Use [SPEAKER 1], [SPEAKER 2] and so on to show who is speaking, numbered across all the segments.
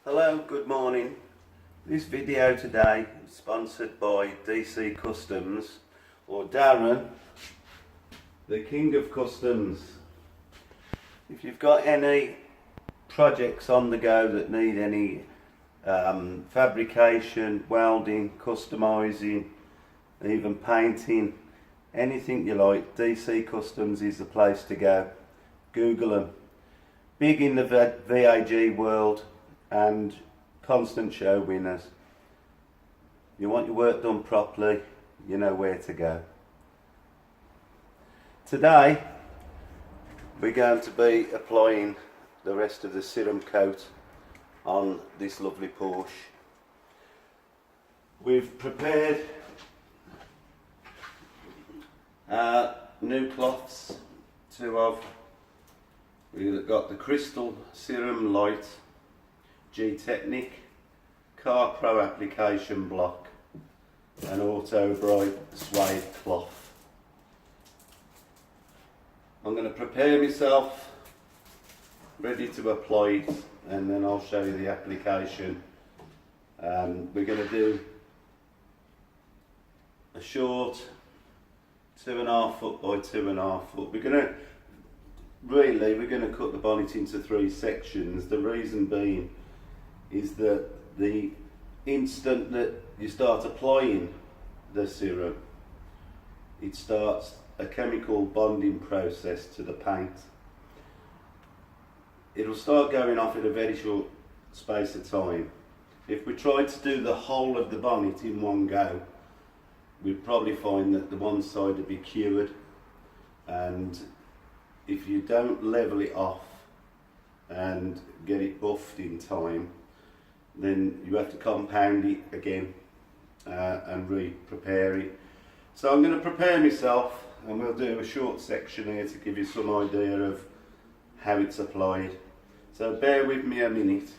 [SPEAKER 1] Hello, good morning. This video today is sponsored by DC Customs, or Darren, the King of Customs. If you've got any projects on the go that need any fabrication, welding, customising, even painting, anything you like, DC Customs is the place to go. Google them. Big in the VAG world and constant show winners. You want your work done properly, you know where to go. Today we're going to be applying the rest of the serum coat on this lovely Porsche. We've prepared new cloths, two of. We've got the Crystal Serum Light Gtechniq Car Pro application block and Auto Bright suede cloth. I'm going to prepare myself ready to apply it, and then I'll show you the application. We're going to do a short 2.5 foot by 2.5 foot. We're going to cut the bonnet into 3 sections. The reason being is that the instant that you start applying the serum, it starts a chemical bonding process to the paint. It'll start going off in a very short space of time. If we tried to do the whole of the bonnet in one go, we'd probably find that the one side would be cured, and if you don't level it off and get it buffed in time, then you have to compound it again and re-prepare it. So I'm going to prepare myself, and we'll do a short section here to give you some idea of how it's applied. So bear with me a minute.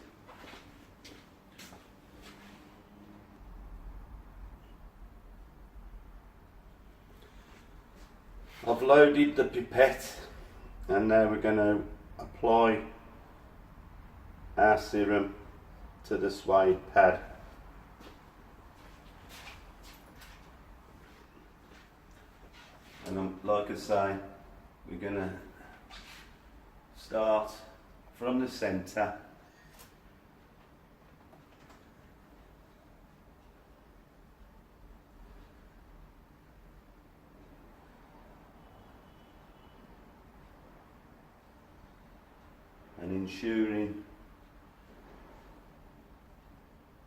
[SPEAKER 1] I've loaded the pipette, and now we're going to apply our serum to the suede pad. And like I say, we're going to start from the centre. And ensuring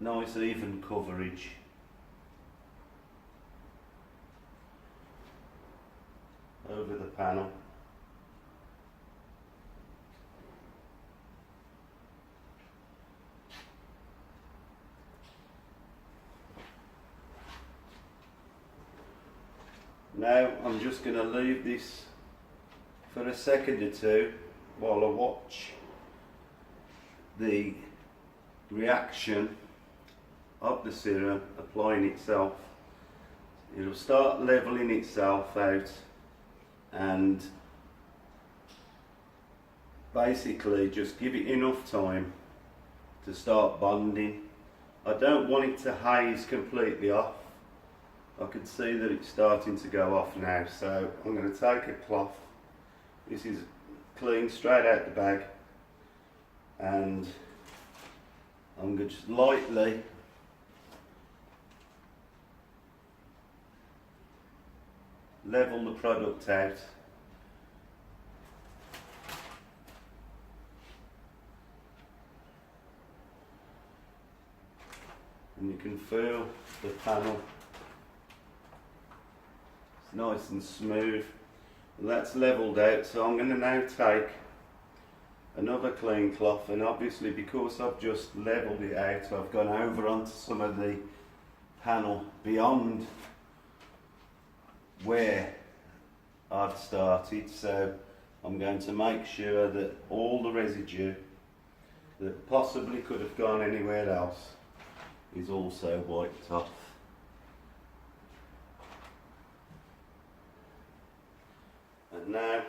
[SPEAKER 1] nice even coverage. Over the panel. Now I'm just going to leave this for a second or two while I watch the reaction of the serum applying itself. It'll start leveling itself out and basically just give it enough time to start bonding. I don't want it to haze completely off. I can see that it's starting to go off now, so I'm going to take a cloth. This is clean straight out the bag, and I'm going to just lightly level the product out. And you can feel the panel. It's nice and smooth. And that's levelled out, so I'm going to now take another clean cloth, and obviously because I've just levelled it out, I've gone over onto some of the panel beyond where I'd started, so I'm going to make sure that all the residue that possibly could have gone anywhere else is also wiped off. And now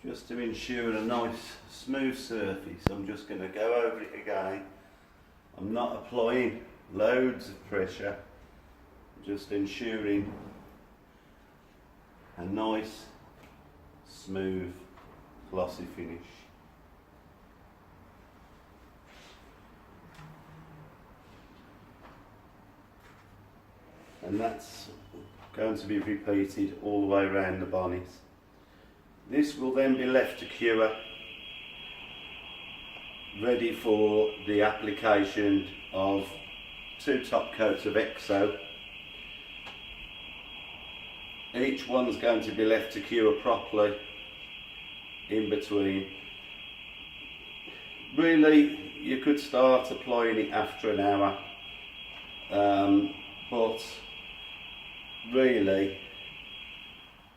[SPEAKER 1] just to ensure a nice smooth surface. I'm just going to go over it again. I'm not applying loads of pressure, just ensuring a nice smooth glossy finish. And that's going to be repeated all the way around the bonnet. This will then be left to cure, ready for the application of 2 top coats of EXO. Each one's going to be left to cure properly in between. Really, you could start applying it after an hour, but really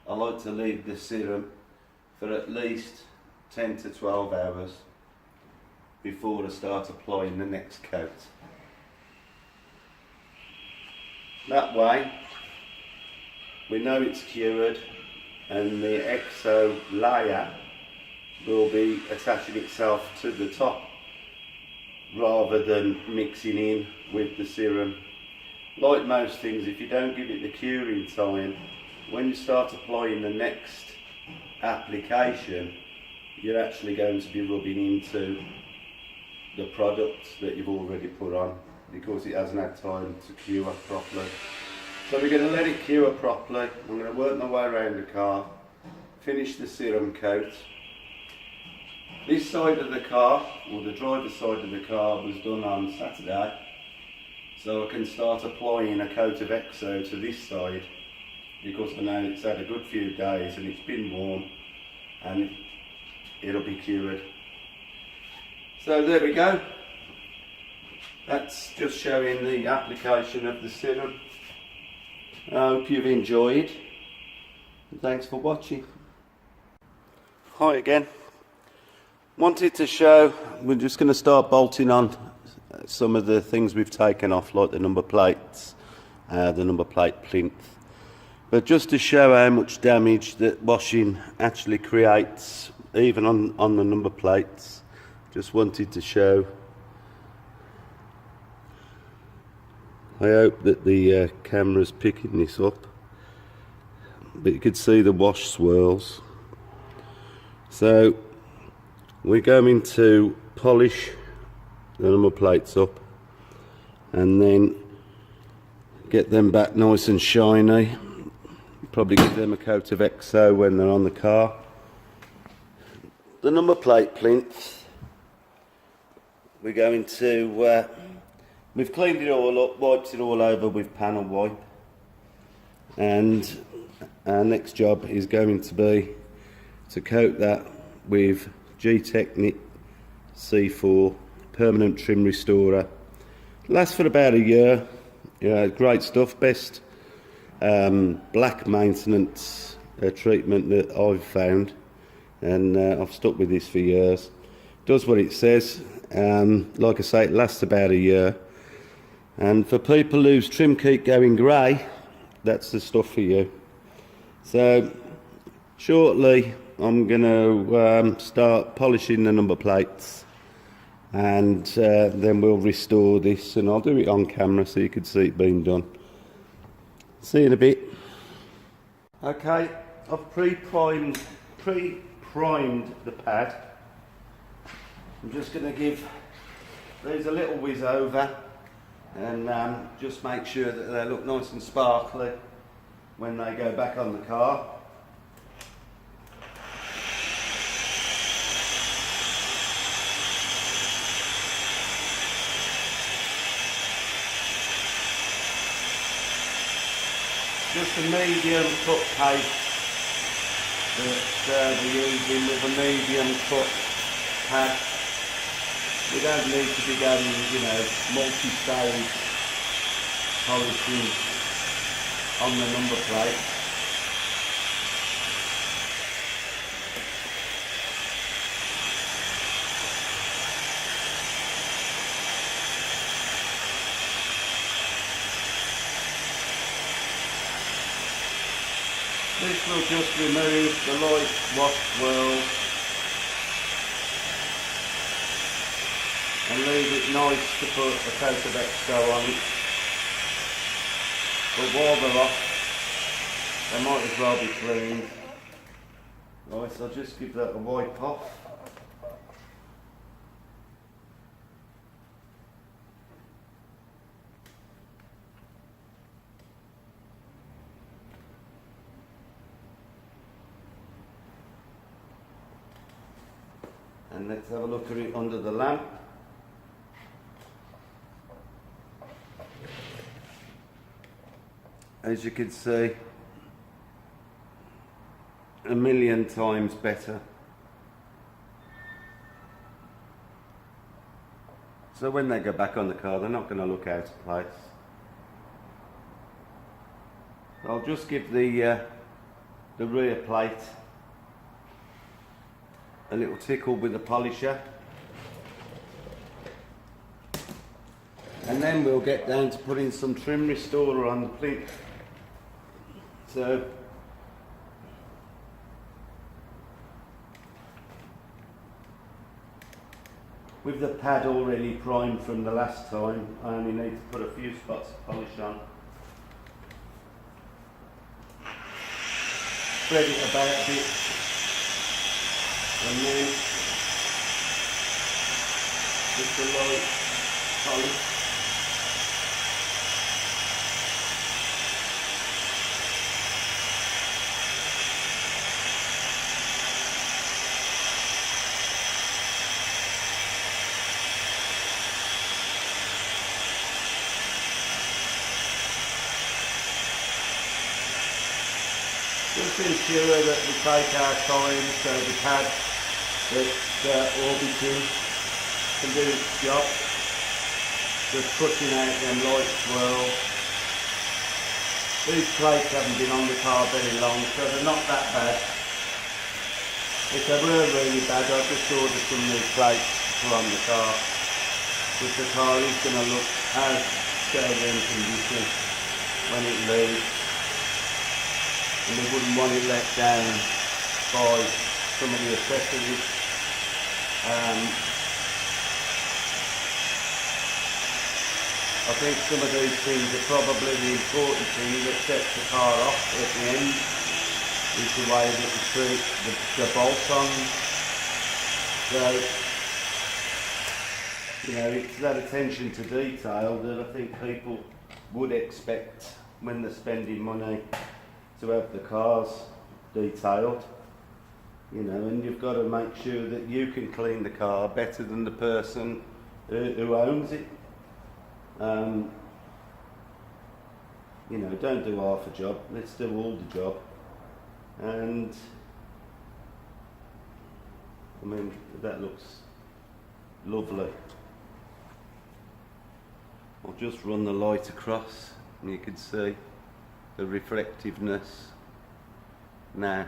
[SPEAKER 1] I like to leave the serum for at least 10 to 12 hours before I start applying the next coat. That way we know it's cured and the EXO layer will be attaching itself to the top rather than mixing in with the serum. Like most things, if you don't give it the curing time, when you start applying the next application, you're actually going to be rubbing into the product that you've already put on because it hasn't had time to cure properly. So we're going to let it cure properly. I'm going to work my way around the car, finish the serum coat. This side of the car, or the driver's side of the car, was done on Saturday. So I can start applying a coat of EXO to this side because I know it's had a good few days and it's been warm and it'll be cured. So there we go. That's just showing the application of the serum. I hope you've enjoyed and thanks for watching. Hi again. Wanted to show, we're just going to start bolting on some of the things we've taken off, like the number plates, the number plate plinth. But just to show how much damage that washing actually creates, even on the number plates, just wanted to show. I hope that the camera's picking this up, but you could see the wash swirls. So we're going to polish the number plates up and then get them back nice and shiny. Probably give them a coat of EXO when they're on the car. The number plate plinth, we're going to, we've cleaned it all up, wiped it all over with panel wipe, and our next job is going to be to coat that with Gtechniq C4 permanent trim restorer. Lasts for about a year. Yeah, great stuff. Best black maintenance treatment that I've found, and I've stuck with this for years. Does what it says. Like I say, it lasts about a year. And for people whose trim keep going grey, that's the stuff for you. So shortly I'm going to start polishing the number plates, and then we'll restore this, and I'll do it on camera so you can see it being done. See you in a bit. Okay, I've pre-primed the pad. I'm just going to give these a little whiz over and just make sure that they look nice and sparkly when they go back on the car. Just a medium cut paste that we're using with a medium cut pad. We don't need to be going, you know, multi-stage polishing on the number plate. This will just remove the light wash swirls and leave it nice to put a coat of EXO on it. But while they're off, they might as well be cleaned. Right, so I'll just give that a wipe off. And let's have a look at it under the lamp. As you can see, a million times better. So when they go back on the car, they're not going to look out of place. I'll just give the rear plate a little tickle with the polisher, and then we'll get down to putting some trim restorer on the plinth. So with the pad already primed from the last time, I only need to put a few spots of polish on. Spread it about a bit, and then just a light polish. Just ensure that we take our time so the pad that's orbiting can do its job. Just cutting out them light swirls. These plates haven't been on the car very long, so they're not that bad. If they were really bad, I'd just order some new plates to put on the car, because the car is going to look as showroom condition when it leaves. And we wouldn't want it let down by some of the accessories. I think some of these things are probably the important thing that sets the car off at the end, is the way that you treat the bolt-ons. So, you know, it's that attention to detail that I think people would expect when they're spending money to have the cars detailed, you know, and you've got to make sure that you can clean the car better than the person who owns it. You know, don't do half a job, let's do all the job. And I mean, that looks lovely. I'll just run the light across and you can see the reflectiveness. Now,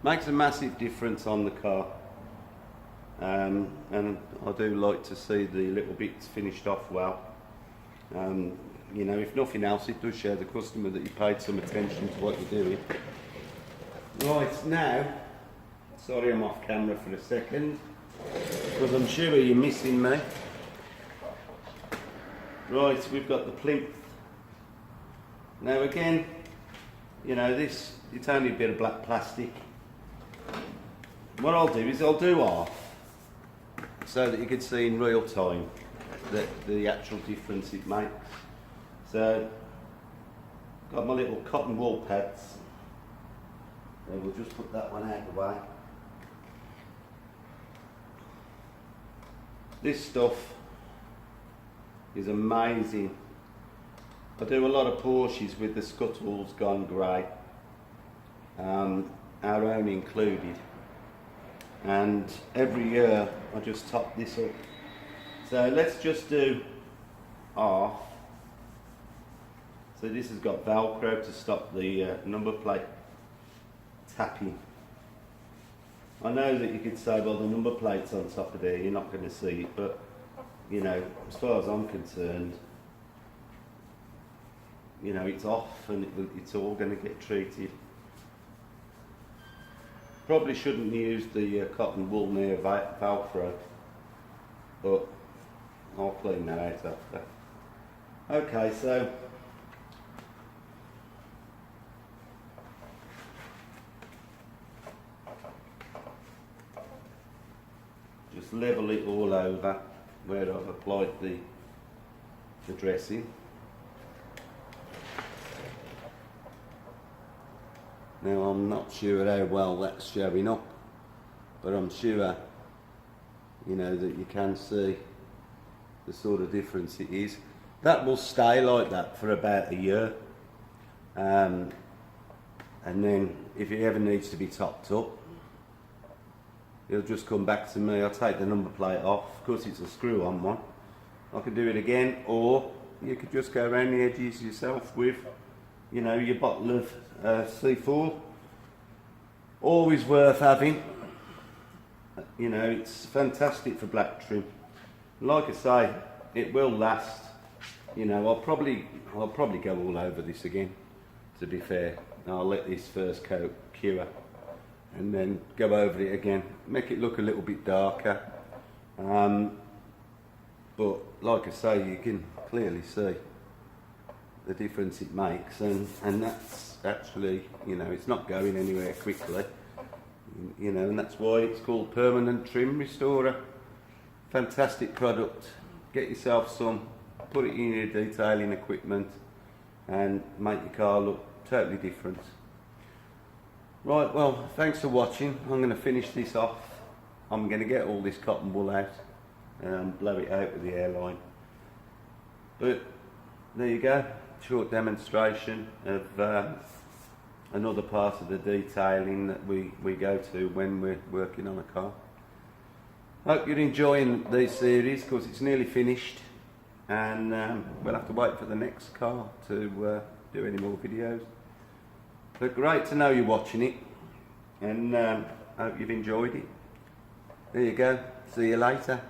[SPEAKER 1] makes a massive difference on the car, and I do like to see the little bits finished off well. You know, if nothing else, it does show the customer that you paid some attention to what you're doing. Right, now, sorry I'm off camera for a second, because I'm sure you're missing me. Right, we've got the plinth. Now again, you know, it's only a bit of black plastic. What I'll do is I'll do half, so that you can see in real time that the actual difference it makes. So, got my little cotton wool pads. So we'll just put that one out of the way. This stuff is amazing. I do a lot of Porsches with the scuttles gone grey, our own included, and every year I just top this up. So let's just do half. So this has got Velcro to stop the number plate tapping. I know that you could say, well, the number plate's on top of there, you're not going to see it, but you know, as far as I'm concerned, you know, it's off and it's all going to get treated. Probably shouldn't use the cotton wool near Velcro, but I'll clean that out after. Okay, so just level it all over where I've applied the dressing. Now I'm not sure how well that's showing up, but I'm sure, you know, that you can see the sort of difference it is. That will stay like that for about a year, and then if it ever needs to be topped up, it'll just come back to me. I'll take the number plate off. Of course it's a screw on one. I can do it again, or you could just go around the edges yourself with, you know, your bottle of C4. Always worth having. You know, it's fantastic for black trim. Like I say, it will last. You know, I'll probably go all over this again, to be fair. I'll let this first coat cure and then go over it again, make it look a little bit darker. But like I say, you can clearly see the difference it makes, and that's actually, you know, it's not going anywhere quickly, you know, and that's why it's called Permanent Trim Restorer. Fantastic product. Get yourself some, put it in your detailing equipment and make your car look totally different. Right, well, thanks for watching. I'm going to finish this off. I'm going to get all this cotton wool out and blow it out with the airline. But there you go, short demonstration of another part of the detailing that we go to when we're working on a car. Hope you're enjoying these series, because it's nearly finished, and we'll have to wait for the next car to do any more videos. But great to know you're watching it, and hope you've enjoyed it. There you go, see you later.